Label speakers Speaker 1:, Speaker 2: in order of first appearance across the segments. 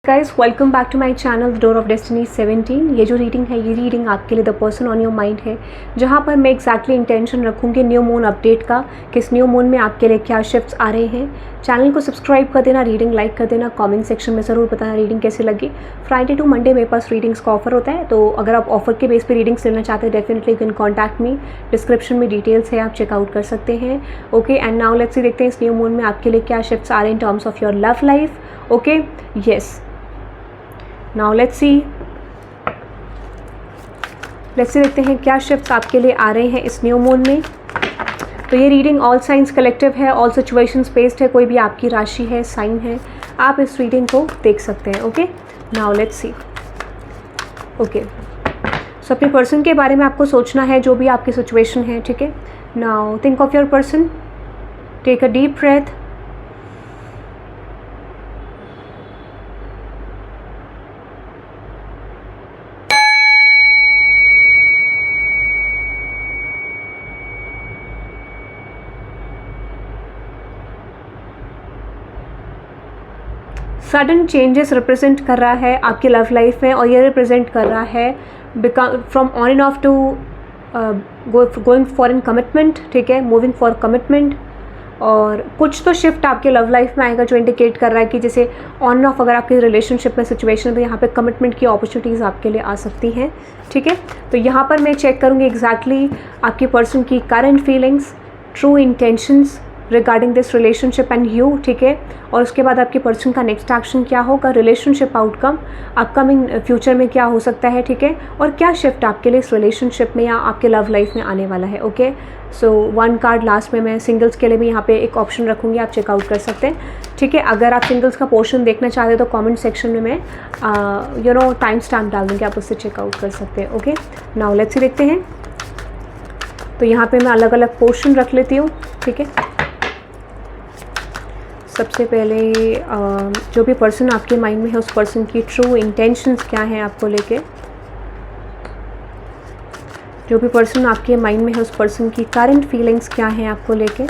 Speaker 1: Guys welcome back to my channel the door of destiny 17। ये जो reading है ये रीडिंग आपके लिए the person on your mind है, जहाँ पर मैं एक्जैक्टली इंटेंशन रखूँगी न्यू मून अपडेट का, किस न्यू मून में आपके लिए क्या शिफ्ट्स आ रहे हैं। चैनल को सब्सक्राइब कर देना, रीडिंग लाइक कर देना, कमेंट सेक्शन में ज़रूर बताना रीडिंग कैसी लगी। फ्राइडे टू मंडे मेरे पास रीडिंग्स का ऑफर होता है, तो अगर आप ऑफर के बेस पे रीडिंग्स लेना चाहते हैं definitely you can contact me. Description में डिटेल्स है, आप चेकआउट कर सकते हैं। ओके, एंड नाउ लेट्स सी देखते हैं इस न्यू मून में आपके लिए क्या शिफ्ट्स आ रहे हैं in terms of your love life. Okay, yes, now let's सी देखते हैं क्या शिफ्ट्स आपके लिए आ रहे हैं इस न्यू मून में। तो ये रीडिंग ऑल साइंस कलेक्टिव है, ऑल सिचुएशंस बेस्ड है, कोई भी आपकी राशि है, साइन है, आप इस रीडिंग को देख सकते हैं। Okay, now let's see. Okay, so अपने पर्सन के बारे में आपको सोचना है, जो भी आपकी सिचुएशन है, ठीक है। Now think of your person, take a deep breath. Sudden changes represent कर रहा है आपकी लव लाइफ में, और ये रिप्रेजेंट कर रहा है from on end of to going for in commitment, ठीक है, मूविंग फॉर कमिटमेंट। और कुछ तो शिफ्ट आपके लव लाइफ में आएगा जो इंडिकेट कर रहा है कि जैसे ऑन एंड ऑफ अगर आपके रिलेशनशिप में सिचुएशन, तो यहाँ पे कमिटमेंट की अपॉर्चुनिटीज़ आपके लिए आ सकती हैं, ठीक है। तो यहाँ पर मैं चेक करूँगी एग्जैक्टली आपके पर्सन की current feelings, true intentions regarding this relationship and you, ठीक है। और उसके बाद आपके पर्सन का नेक्स्ट एक्शन क्या होगा, रिलेशनशिप आउटकम अपकमिंग फ्यूचर में क्या हो सकता है, ठीक है। और क्या शिफ्ट आपके लिए इस रिलेशनशिप में या आपके लव लाइफ में आने वाला है। Okay, so one card last में मैं सिंगल्स के लिए भी यहाँ पे एक ऑप्शन रखूँगी, आप चेकआउट कर सकते हैं, ठीक है। अगर आप सिंगल्स का पोर्शन देखना चाहते हैं तो कॉमेंट सेक्शन में मैं टाइम स्टैम्प डाल दूँगी, आप उससे चेकआउट कर सकते हैं। ओके, नाउ लेट्स सी देखते हैं। तो यहाँ पे मैं अलग अलग पोर्शन रख लेती हूँ, ठीक है। सबसे पहले जो भी पर्सन आपके माइंड में है उस पर्सन की ट्रू इंटेंशंस क्या हैं आपको लेके। जो भी पर्सन आपके माइंड में है उस पर्सन की करंट फीलिंग्स क्या हैं आपको लेके।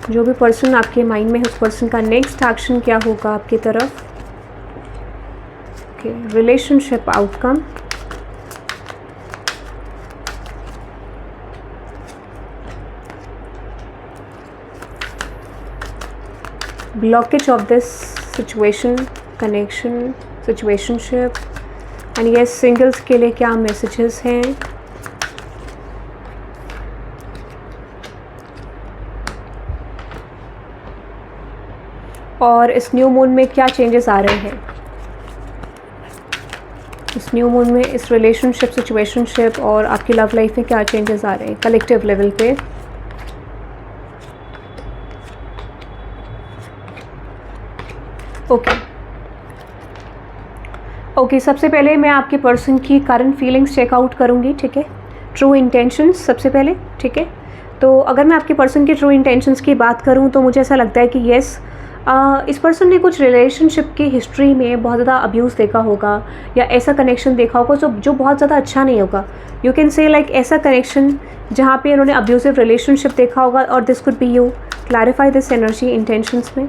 Speaker 1: जो भी पर्सन आपके माइंड में है उस पर्सन का नेक्स्ट एक्शन क्या होगा आपकी तरफ। Okay, relationship outcome, blockage of this situation, connection, situationship, and yes, singles के लिए क्या messages हैं। और इस न्यू मून में क्या चेंजेस आ रहे हैं, इस न्यू मून में इस रिलेशनशिप, सिचुएशनशिप और आपकी लव लाइफ में क्या चेंजेस आ रहे हैं कलेक्टिव लेवल पे। ओके, सबसे पहले मैं आपके पर्सन की करंट फीलिंग्स चेकआउट करूँगी, ठीक है। ट्रू इंटेंशंस सबसे पहले, ठीक है। तो अगर मैं आपके पर्सन की ट्रू इंटेंशंस की बात करूँ तो मुझे ऐसा लगता है कि येस, इस पर्सन ने कुछ रिलेशनशिप की हिस्ट्री में बहुत ज़्यादा अब्यूज़ देखा होगा या ऐसा कनेक्शन देखा होगा जो बहुत ज़्यादा अच्छा नहीं होगा। यू कैन से लाइक ऐसा कनेक्शन जहाँ पे इन्होंने अब्यूसिव रिलेशनशिप देखा होगा, और this could be you. Clarify this energy intentions में,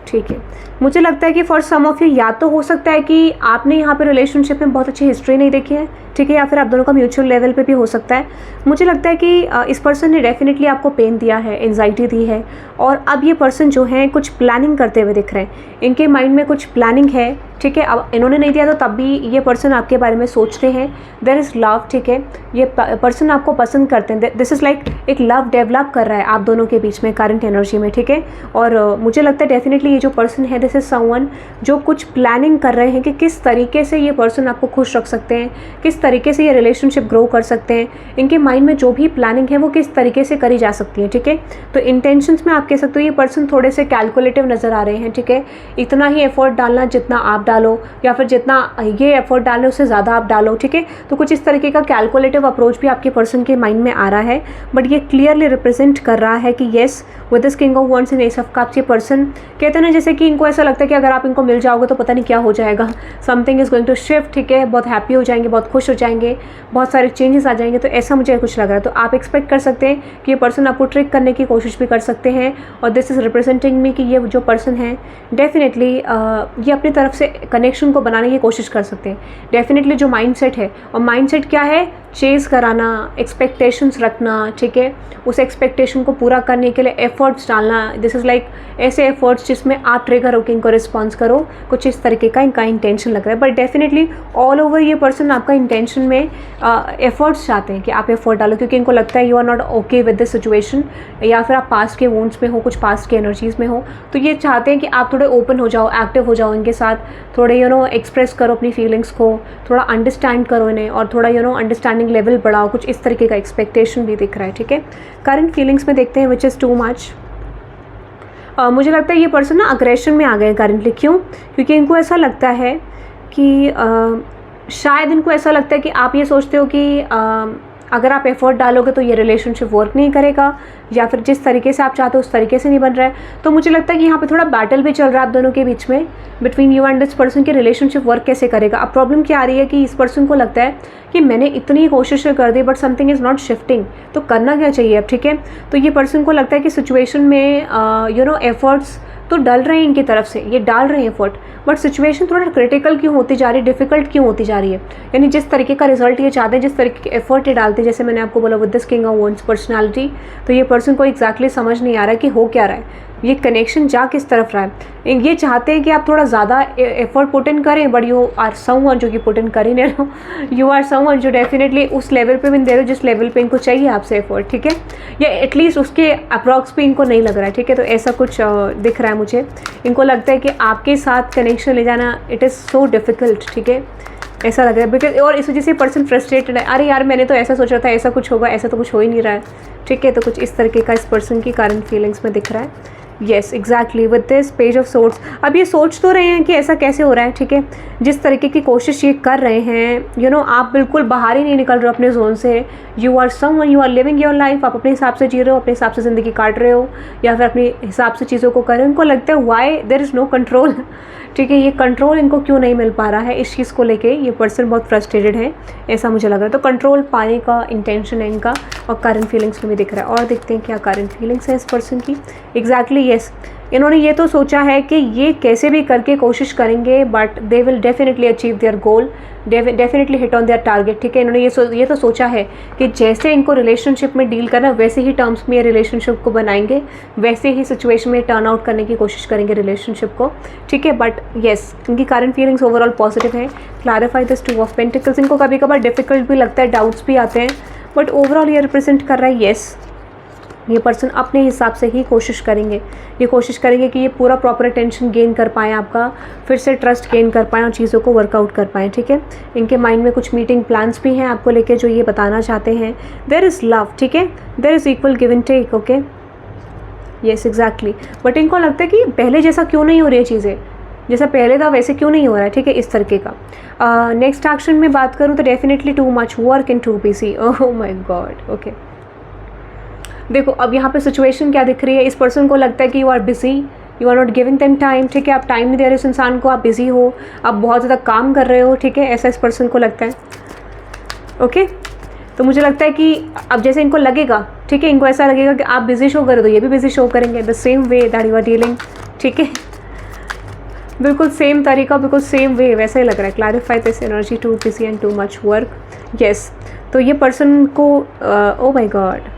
Speaker 1: ठीक है। मुझे लगता है कि फॉर सम ऑफ यू या तो हो सकता है कि आपने यहाँ पे रिलेशनशिप में बहुत अच्छी हिस्ट्री नहीं देखी है, ठीक है, या फिर आप दोनों का म्यूचुअल लेवल पे भी हो सकता है। मुझे लगता है कि इस पर्सन ने डेफिनेटली आपको पेन दिया है, एंजाइटी दी है, और अब ये पर्सन जो है कुछ प्लानिंग करते हुए दिख रहे हैं। इनके माइंड में कुछ प्लानिंग है, ठीक है। अब इन्होंने नहीं दिया तो तब भी ये पर्सन आपके बारे में सोचते हैं। देयर इज़ लव, ठीक है। ये पर्सन आपको पसंद करते हैं। दिस इज़ लाइक एक लव डेवलप कर रहा है आप दोनों के बीच में करंट एनर्जी में, ठीक है। और मुझे लगता है डेफिनेटली ये जो पर्सन है दिस इज समवन जो कुछ प्लानिंग कर रहे हैं कि किस तरीके से ये पर्सन आपको खुश रख सकते हैं, किस तरीके से ये रिलेशनशिप ग्रो कर सकते हैं। इनके माइंड में जो भी प्लानिंग है वो किस तरीके से करी जा सकती है, ठीक है। तो इंटेंशंस में आप कह सकते हो ये पर्सन थोड़े से कैलकुलेटिव नज़र आ रहे हैं, ठीक है। इतना ही एफर्ट डालना जितना आप डालो, या फिर जितना ये एफर्ट डालें उससे ज़्यादा आप डालो, ठीक है। तो कुछ इस तरीके का कैलकुलेटिव अप्रोच भी आपके पर्सन के माइंड में आ रहा है, बट ये क्लियरली रिप्रेजेंट कर रहा है कि yes with this king of wands and S of cups ये पर्सन कहते हैं ना, जैसे कि इनको ऐसा लगता है कि अगर आप इनको मिल जाओगे तो पता नहीं क्या हो जाएगा, something is going to shift, ठीक है। बहुत हैप्पी हो जाएंगे, बहुत खुश हो जाएंगे, बहुत सारे चेंजेस आ जाएंगे, तो ऐसा मुझे कुछ लग रहा है। तो आप एक्सपेक्ट कर सकते हैं कि ये पर्सन आपको ट्रिक करने की कोशिश भी कर सकते हैं, और दिस इज़ रिप्रेजेंटिंग मी कि ये जो पर्सन है डेफिनेटली ये अपनी तरफ से कनेक्शन को बनाने की कोशिश कर सकते हैं। डेफिनेटली जो माइंडसेट है, और माइंडसेट क्या है, चेज़ कराना, एक्सपेक्टेशंस रखना, ठीक है। उस एक्सपेक्टेशन को पूरा करने के लिए एफर्ट्स डालना, दिस इज़ लाइक ऐसे एफर्ट्स जिसमें आप ट्रिगर होकर इनको रिस्पॉन्स करो, कुछ इस तरीके का इनका इंटेंशन लग रहा है। बट डेफिनेटली ऑल ओवर ये पर्सन आपका इंटेंशन में एफर्ट्स चाहते हैं कि आप एफर्ट डालो, क्योंकि इनको लगता है you are not okay with this situation, या फिर आप पास्ट के वोन्ड्स में हो, कुछ पास्ट के एनर्जीज़ में हो, तो ये चाहते हैं कि आप थोड़े ओपन हो जाओ, एक्टिव हो जाओ इनके साथ, थोड़े एक्सप्रेस करो अपनी फीलिंग्स को, थोड़ा अंडरस्टैंड करो इन्हें, और थोड़ा अंडरस्टैंडिंग लेवल बढ़ाओ, कुछ इस तरीके का एक्सपेक्टेशन भी दिख रहा है, ठीक है। करंट फीलिंग्स में देखते हैं विच इज़ टू मच। मुझे लगता है ये पर्सन ना अग्रेशन में आ गए करंटली। क्यों? क्योंकि इनको ऐसा लगता है कि शायद इनको ऐसा लगता है कि आप ये सोचते हो कि अगर आप एफर्ट डालोगे तो ये रिलेशनशिप वर्क नहीं करेगा, या फिर जिस तरीके से आप चाहते हो उस तरीके से नहीं बन रहा है। तो मुझे लगता है कि यहाँ पे थोड़ा बैटल भी चल रहा है आप दोनों के बीच में, between you and this person की रिलेशनशिप वर्क कैसे करेगा। अब प्रॉब्लम क्या आ रही है कि इस पर्सन को लगता है कि मैंने इतनी कोशिशें कर दी but something is not shifting, तो करना क्या चाहिए अब, ठीक है। तो ये पर्सन को लगता है कि सिचुएशन में एफर्ट्स तो डल रहे हैं इनकी तरफ से, ये डाल रहे हैं एफर्ट, बट सिचुएशन थोड़ा क्रिटिकल क्यों होती जा रही है, डिफिकल्ट क्यों होती जा रही है। यानी जिस तरीके का रिजल्ट ये चाहते हैं, जिस तरीके के एफर्ट ये डालते हैं, जैसे मैंने आपको बोला with this king of wands personality, तो ये पर्सन को एग्जैक्टली समझ नहीं आ रहा है कि हो क्या रहा है, ये कनेक्शन जा किस तरफ रहा है। ये चाहते हैं कि आप थोड़ा ज़्यादा एफर्ट पुट इन करें, बट यू आर समवन जो कि पुट इन कर ही नहीं रहे हो, यू आर समवन जो डेफिनेटली उस लेवल पे भी नहीं दे रहे हो जिस लेवल पे इनको चाहिए आपसे एफर्ट, ठीक है, या एटलीस्ट उसके अप्रॉक्स पे इनको नहीं लग रहा है, ठीक है। तो ऐसा कुछ दिख रहा है मुझे। इनको लगता है कि आपके साथ कनेक्शन ले जाना इट इज़ सो डिफ़िकल्ट, ठीक है, ऐसा लग रहा है। बिकॉज और इस वजह से पर्सन फ्रस्ट्रेटेड है, अरे यार मैंने तो ऐसा सोचा था ऐसा कुछ होगा, ऐसा तो कुछ हो ही नहीं रहा है, ठीक है। तो कुछ इस तरीके का इस पर्सन की करंट फीलिंग्स में दिख रहा है। Yes exactly with this page of swords. अब ये सोच तो रहे हैं कि ऐसा कैसे हो रहा है, ठीक है। जिस तरीके की कोशिश ये कर रहे हैं, आप बिल्कुल बाहर ही नहीं निकल रहे हो अपने जोन से। You are someone, you are living your life, आप अपने हिसाब से जी रहे हो, अपने हिसाब से ज़िंदगी काट रहे हो, या फिर अपने हिसाब से चीज़ों को कर रहे हो। इनको लगता है why there is no control, ठीक है। ये कंट्रोल इनको क्यों नहीं मिल पा रहा है, इस चीज़ को लेके ये पर्सन बहुत फ्रस्ट्रेटेड है, ऐसा मुझे लग रहा है। तो कंट्रोल पाने का इंटेंशन है इनका, और करंट फीलिंग्स में भी दिख रहा है। और देखते हैं क्या करंट फीलिंग्स है इस पर्सन की। एग्जैक्टली येस, इन्होंने ये तो सोचा है कि ये कैसे भी करके कोशिश करेंगे, but they will definitely achieve their goal, definitely hit on their target, ठीक है। इन्होंने ये तो सोचा है कि जैसे इनको रिलेशनशिप में डील करना वैसे ही टर्म्स में ये रिलेशनशिप को बनाएंगे, वैसे ही सिचुएशन में टर्न आउट करने की कोशिश करेंगे रिलेशनशिप को, ठीक है। बट येस, इनकी करंट फीलिंग्स ओवरऑल पॉजिटिव है। Clarify this two of pentacles. इनको कभी कभार डिफिकल्ट भी लगता है, डाउट्स भी आते हैं, बट ओवरऑल ये रिप्रेजेंट कर रहा है येस, ये पर्सन अपने हिसाब से ही कोशिश करेंगे। ये कोशिश करेंगे कि ये पूरा प्रॉपर अटेंशन गेन कर पाएँ आपका, फिर से ट्रस्ट गेन कर पाएँ और चीज़ों को वर्कआउट कर पाएँ, ठीक है। इनके माइंड में कुछ मीटिंग प्लान्स भी हैं आपको लेके, जो ये बताना चाहते हैं। देयर इज़ लव, ठीक है, there is equal give and take, okay, yes exactly. But इनको लगता है कि पहले जैसा क्यों नहीं हो रही है चीज़ें, जैसा पहले था वैसे क्यों नहीं हो रहा है, ठीक है, इस तरीके का। नेक्स्ट एक्शन में बात करूँ तो definitely to much work in too busy, oh my God, okay. देखो अब यहाँ पे सिचुएशन क्या दिख रही है, इस पर्सन को लगता है कि you are busy, you are not giving them time, ठीक है, आप टाइम नहीं दे रहे हो उस इंसान को, आप बिजी हो, आप बहुत ज़्यादा काम कर रहे हो, ठीक है, ऐसा इस पर्सन को लगता है, ओके। तो मुझे लगता है कि अब जैसे इनको लगेगा, ठीक है, इनको ऐसा लगेगा कि आप बिजी शो करो तो ये भी बिजी शो करेंगे, the same way that you are dealing, ठीक है, बिल्कुल सेम तरीका, बिल्कुल सेम वे, वैसा ही लग रहा है। Clarify this energy too busy and too much work, yes. तो ये पर्सन को oh my god,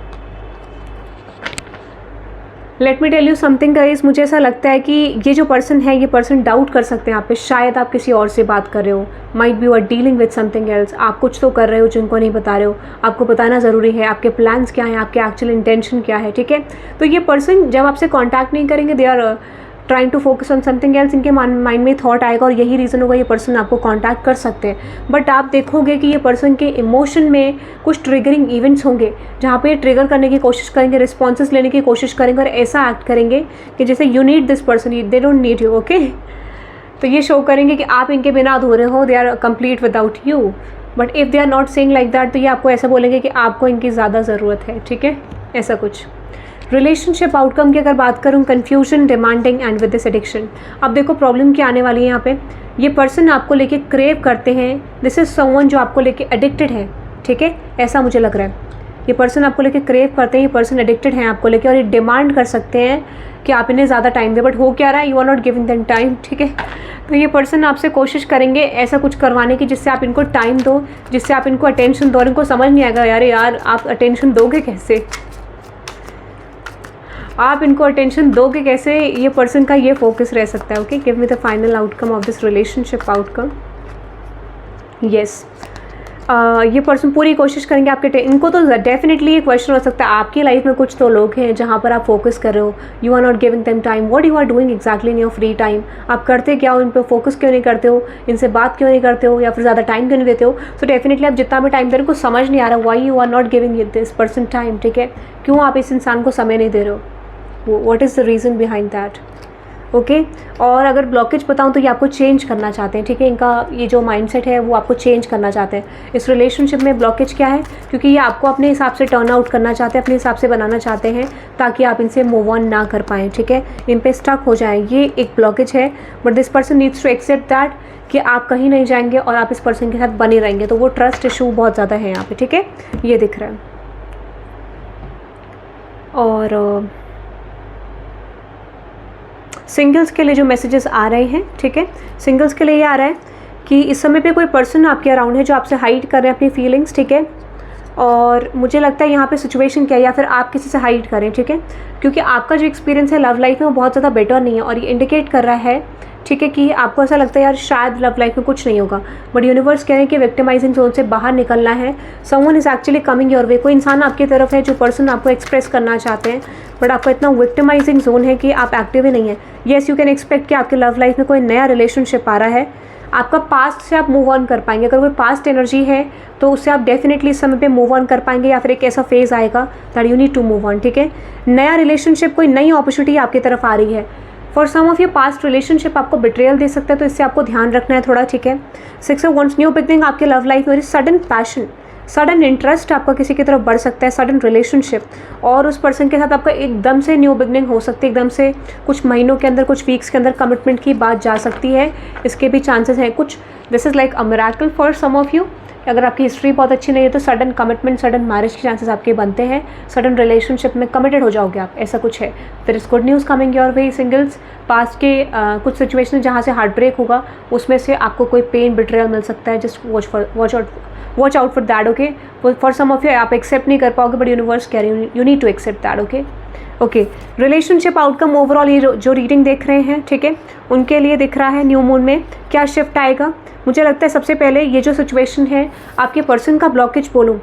Speaker 1: let me tell you something guys, मुझे ऐसा लगता है कि ये जो पर्सन है, ये पर्सन डाउट कर सकते हैं आप पे, शायद आप किसी और से बात कर रहे हो, might be you are dealing with something else, आप कुछ तो कर रहे हो जिनको नहीं बता रहे हो, आपको बताना ज़रूरी है, आपके प्लान्स क्या हैं, आपके एक्चुअल इंटेंशन क्या है, ठीक है। तो ये पर्सन जब आपसे कॉन्टैक्ट नहीं करेंगे, they are trying to focus on something else, इनके माइंड में थॉट आएगा और यही रीज़न होगा ये पर्सन आपको कांटेक्ट कर सकते हैं। बट आप देखोगे कि ये पर्सन के इमोशन में कुछ ट्रिगरिंग इवेंट्स होंगे जहाँ पे ट्रिगर करने की कोशिश करेंगे, रिस्पॉन्सेस लेने की कोशिश करेंगे और ऐसा एक्ट करेंगे कि जैसे you need this person, they don't need you, okay. तो ये शो करेंगे कि आप इनके बिना अधूरे हो, they are complete without you. But if they are not saying like that, तो ये आपको ऐसा बोलेंगे कि आपको इनकी ज़्यादा ज़रूरत है, ठीक है, ऐसा कुछ। रिलेशनशिप आउटकम की अगर बात करूँ, confusion, demanding and with this addiction. अब देखो प्रॉब्लम क्या आने वाली है यहाँ पे, ये पर्सन आपको लेके क्रेव करते हैं, दिस इज़ समवन जो आपको लेके एडिक्टेड है, ठीक है, ऐसा मुझे लग रहा है। ये पर्सन आपको लेके क्रेव करते हैं, ये पर्सन एडिक्टेड हैं आपको लेके, और ये डिमांड कर सकते हैं कि आप इन्हें ज़्यादा टाइम दें, बट हो क्या रहा है, you are not giving them time, ठीक है। तो ये पर्सन आपसे कोशिश करेंगे ऐसा कुछ करवाने की जिससे आप इनको टाइम दो, जिससे आप इनको अटेंशन दो, और इनको समझ नहीं आएगा यार आप अटेंशन दोगे कैसे, आप इनको अटेंशन दोगे कैसे, ये पर्सन का ये फोकस रह सकता है। Okay, give me the final outcome of this relationship outcome. Yes, ये पर्सन पूरी कोशिश करेंगे आपके इनको तो डेफिनेटली ये क्वेश्चन हो सकता है, आपकी लाइफ में कुछ तो लोग हैं जहाँ पर आप फोकस कर रहे हो, you are not giving them time, what you are doing exactly in your free time, आप करते क्या हो, इन पर फोकस क्यों नहीं करते हो, इनसे बात क्यों नहीं करते हो, या फिर ज़्यादा टाइम क्यों नहीं देते हो। सो डेफिनेटली आप जितना भी टाइम दे रहे हो को समझ नहीं आ रहा why you are not giving this person time, ठीक है, क्यों आप इस इंसान को समय नहीं दे रहे हो, what is the reason behind that. Okay, और अगर ब्लॉकेज बताऊं तो ये आपको चेंज करना चाहते हैं, ठीक है, इनका ये जो माइंडसेट है वो आपको चेंज करना चाहते हैं। इस रिलेशनशिप में ब्लॉकेज क्या है, क्योंकि ये आपको अपने हिसाब से टर्न आउट करना चाहते हैं, अपने हिसाब से बनाना चाहते हैं, ताकि आप इनसे मूव ऑन ना कर पाएँ, ठीक है, इन पे स्टक हो जाएं, ये एक ब्लॉकेज है। But this person needs to accept that कि आप कहीं नहीं जाएंगे और आप इस पर्सन के साथ बने रहेंगे, तो वो ट्रस्ट इशू बहुत ज़्यादा है यहाँ पे, ठीक है, ये दिख रहा है। और सिंगल्स के लिए जो मैसेजेस आ रहे हैं, ठीक है, सिंगल्स के लिए ये आ रहा है कि इस समय पे कोई पर्सन आपके अराउंड है जो आपसे हाइड कर रहे हैं अपनी फीलिंग्स, ठीक है, और मुझे लगता है यहाँ पे सिचुएशन क्या है, या फिर आप किसी से हाइड करें, ठीक है, क्योंकि आपका जो एक्सपीरियंस है लव लाइफ में वो बहुत ज़्यादा बेटर नहीं है, और ये इंडिकेट कर रहा है, ठीक है, कि आपको ऐसा लगता है यार शायद लव लाइफ में कुछ नहीं होगा, बट यूनिवर्स कह रहे हैं कि विक्टिमाइजिंग जोन से बाहर निकलना है। Someone is actually coming your वे, कोई इंसान आपकी तरफ है जो पर्सन आपको एक्सप्रेस करना चाहते हैं, बट आपको इतना विक्टिमाइजिंग जोन है कि आप एक्टिव ही नहीं है। येस, यू कैन एक्सपेक्ट कि आपके लव लाइफ में कोई नया रिलेशनशिप आ रहा है, आपका पास्ट से आप मूव ऑन कर पाएंगे, अगर कोई पास्ट एनर्जी है तो उससे आप डेफिनेटली इस समय पे मूव ऑन कर पाएंगे, या फिर एक ऐसा फेज़ आएगा that you need to move on, ठीक है। नया रिलेशनशिप, कोई नई अपॉर्चुनिटी आपकी तरफ आ रही है। For some of your past relationship आपको बिट्रेयल दे सकता है, तो इससे आपको ध्यान रखना है थोड़ा, ठीक है। 6 ऑफ वंड्स, न्यू बिगनिंग आपके लव लाइफ में, सडन पैशन, सडन इंटरेस्ट आपका किसी की तरफ बढ़ सकता है, सडन रिलेशनशिप, और उस पर्सन के साथ आपका एकदम से न्यू बिगनिंग हो सकती है, एकदम से कुछ महीनों के अंदर, कुछ वीक्स के अंदर कमिटमेंट की बात जा सकती है, इसके भी चांसेस हैं कुछ। This is like a miracle for some of you. अगर आपकी हिस्ट्री बहुत अच्छी नहीं है तो सडन कमिटमेंट, सडन मैरिज के चांसेस आपके बनते हैं, सडन रिलेशनशिप में कमिटेड हो जाओगे आप, ऐसा कुछ है। फिर इस good news coming your way. Singles, past के कुछ सिचुएशन जहाँ से हार्ट ब्रेक होगा उसमें से आपको कोई पेन, बिट्रेयल मिल सकता है, just watch out for that, okay. For some of you आप एक्सेप्ट नहीं कर पाओगे, बट यूनिवर्स कह रही है you need to accept that, okay. Okay, relationship outcome overall ये जो रीडिंग देख रहे हैं, ठीक है, उनके लिए दिख रहा है न्यू मून में क्या शिफ्ट आएगा। मुझे लगता है सबसे पहले ये जो सिचुएशन है, आपके पर्सन का ब्लॉकेज बोलूँ,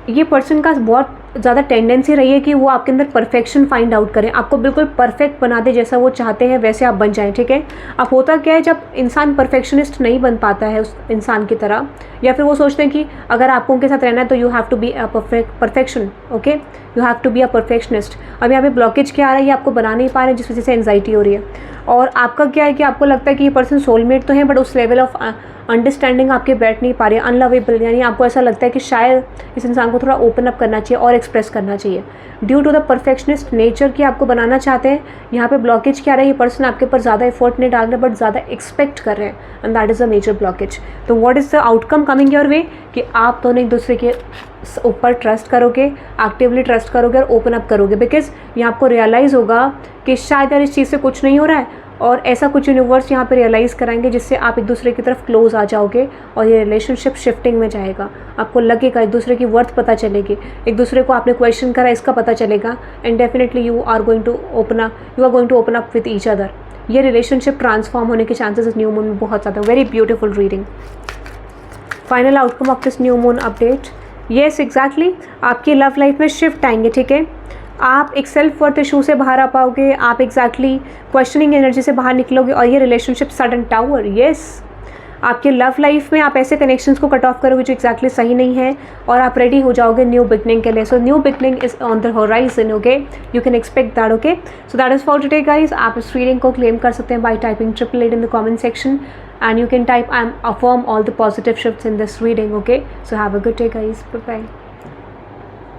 Speaker 1: ये पर्सन का बहुत ज़्यादा टेंडेंसी रही है कि वो आपके अंदर परफेक्शन फाइंड आउट करें, आपको बिल्कुल परफेक्ट बना दे, जैसा वो चाहते हैं वैसे आप बन जाएं, ठीक है। अब होता क्या है, जब इंसान परफेक्शनिस्ट नहीं बन पाता है उस इंसान की तरह, या फिर वो सोचते हैं कि अगर आपको उनके साथ रहना है तो you have to be a perfection, okay, you have to be a perfectionist. अब यहाँ पे ब्लॉकेज क्या आ रहा है, ये आपको बना नहीं पा रहे, जिस वजह से एंजाइटी हो रही है। और आपका क्या है कि आपको लगता है कि ये पर्सन सोलमेट तो है, बट उस लेवल ऑफ अंडरस्टैंडिंग आपके बैठ नहीं पा रही है, अनलवेबल, यानी आपको ऐसा लगता है कि शायद इस इंसान को थोड़ा ओपन अप करना चाहिए और एक्सप्रेस करना चाहिए। Due to the perfectionist nature की आपको बनाना चाहते हैं, यहाँ पे ब्लॉकेज क्या रहा है, ये पर्सन आपके ऊपर ज़्यादा एफर्ट नहीं डाल रहे, बट ज़्यादा एक्सपेक्ट कर रहे हैं, and that is a major blockage. तो what is the outcome coming your way, कि आप दोनों एक दूसरे के ऊपर ट्रस्ट करोगे, एक्टिवली ट्रस्ट करोगे और ओपन अप करोगे, बिकॉज यहाँ आपको रियलाइज़ होगा कि शायद यार इस चीज़ से कुछ नहीं हो रहा है, और ऐसा कुछ यूनिवर्स यहाँ पे रियलाइज़ कराएंगे जिससे आप एक दूसरे की तरफ क्लोज आ जाओगे, और ये रिलेशनशिप शिफ्टिंग में जाएगा। आपको लगेगा, एक दूसरे की वर्थ पता चलेगी, एक दूसरे को आपने क्वेश्चन करा इसका पता चलेगा, and definitely you are going to open up with each other. ये रिलेशनशिप ट्रांसफॉर्म होने के चांसेस इस न्यू मून में बहुत ज़्यादा। Very beautiful reading. Final outcome of this new moon update, yes exactly, आपकी लव लाइफ में शिफ्ट आएंगे, ठीक है। आप एक सेल्फ वर्थ इशू से बाहर आ पाओगे, आप एग्जैक्टली क्वेश्चनिंग एनर्जी से बाहर निकलोगे, और ये रिलेशनशिप सडन टावर, येस, आपके लव लाइफ में आप ऐसे कनेक्शंस को कट ऑफ करोगे जो एक्जैक्टली सही नहीं है, और आप रेडी हो जाओगे न्यू बिगनिंग के लिए. So new beginning is on the horizon. Okay, you can expect that. Okay, so that is for today guys. आप इस रीडिंग को क्लेम कर सकते हैं by typing 888 in the comment section, and you can type I am affirm all the positive shifts in this reading. Okay, so have a good day guys. Bye bye.